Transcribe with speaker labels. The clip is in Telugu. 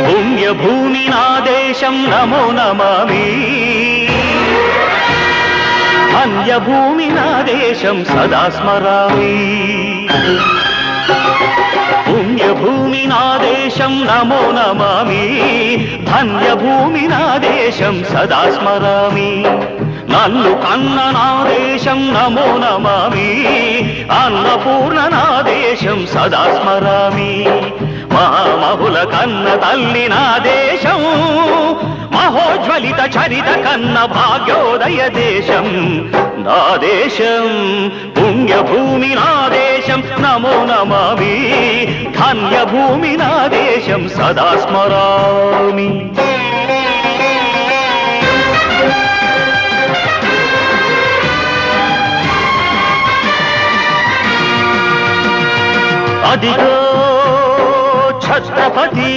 Speaker 1: పుణ్యభూమి నా దేశం నమో నమామి అన్యభూమి నా దేశం సదా స్మరామి పుణ్యభూమి నా దేశం నమో నమామి ధన్యభూమి నా దేశం సదా స్మరామి నన్ను కన్న నా దేశం నమో నమామి అన్నపూర్ణ నా దేశం సదా స్మరామి మహామహుల కన్న తల్లి నా దేశం మహోజ్వలిత చరిత కన్న భాగ్యోదయ దేశం నా దేశం పుణ్యభూమి నా దేశం నమో నమామి ధన్యభూమి నా దేశం సదా స్మరామి అదిగో ఛత్రపతి